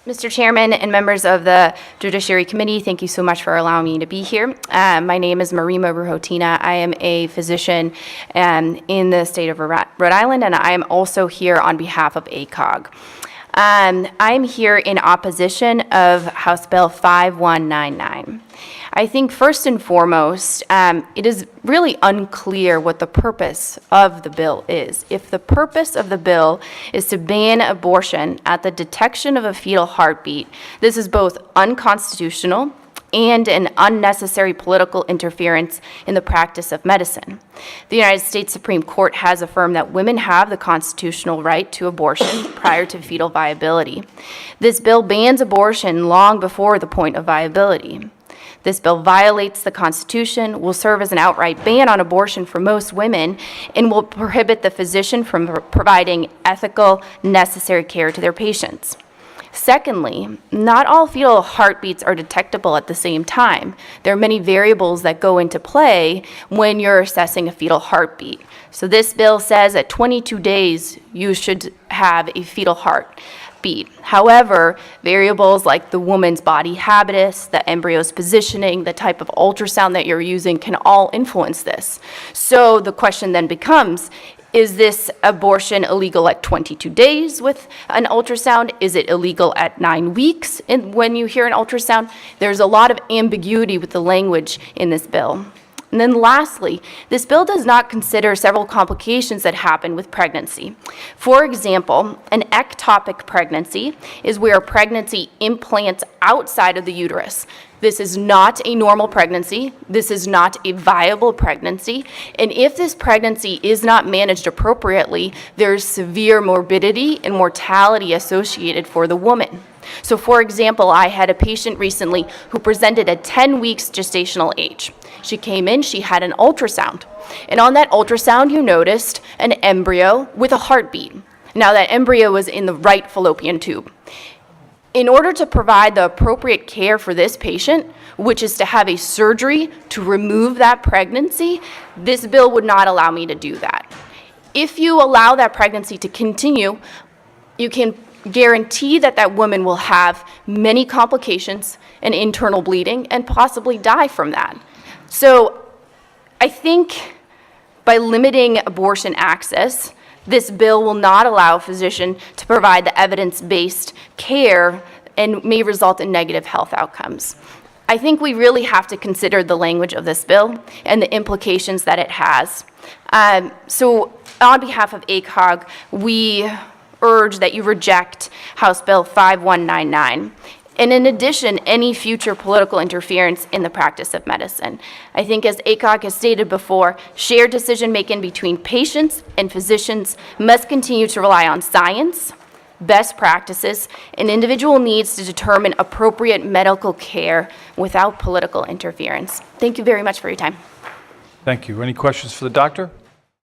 Mr. Chairman and members of the Judiciary Committee, thank you so much for allowing me to be here. My name is Murray Marrero Tina. I am a physician in the state of Rhode Island, and I am also here on behalf of ACOG. I'm here in opposition of House Bill 5199. I think first and foremost, it is really unclear what the purpose of the bill is. If the purpose of the bill is to ban abortion at the detection of a fetal heartbeat, this is both unconstitutional and an unnecessary political interference in the practice of medicine. The United States Supreme Court has affirmed that women have the constitutional right to abortion prior to fetal viability. This bill bans abortion long before the point of viability. This bill violates the Constitution, will serve as an outright ban on abortion for most women, and will prohibit the physician from providing ethical, necessary care to their patients. Secondly, not all fetal heartbeats are detectable at the same time. There are many variables that go into play when you're assessing a fetal heartbeat. So this bill says at 22 days you should have a fetal heartbeat. However, variables like the woman's body habitus, the embryo's positioning, the type of ultrasound that you're using can all influence this. So the question then becomes, is this abortion illegal at 22 days with an ultrasound? Is it illegal at 9 weeks when you hear an ultrasound? There's a lot of ambiguity with the language in this bill. And then lastly, this bill does not consider several complications that happen with pregnancy. For example, an ectopic pregnancy is where a pregnancy implants outside of the uterus. This is not a normal pregnancy. This is not a viable pregnancy. And if this pregnancy is not managed appropriately, there's severe morbidity and mortality associated for the woman. So for example, I had a patient recently who presented at 10 weeks gestational age. She came in, she had an ultrasound. And on that ultrasound, you noticed an embryo with a heartbeat. Now that embryo was in the right fallopian tube. In order to provide the appropriate care for this patient, which is to have a surgery to remove that pregnancy, this bill would not allow me to do that. If you allow that pregnancy to continue, you can guarantee that that woman will have many complications and internal bleeding and possibly die from that. So I think by limiting abortion access, this bill will not allow a physician to provide the evidence-based care and may result in negative health outcomes. I think we really have to consider the language of this bill and the implications that it has. So on behalf of ACOG, we urge that you reject House Bill 5199. And in addition, any future political interference in the practice of medicine. I think as ACOG has stated before, shared decision-making between patients and physicians must continue to rely on science, best practices, and individual needs to determine appropriate medical care without political interference. Thank you very much for your time. Thank you. Any questions for the doctor?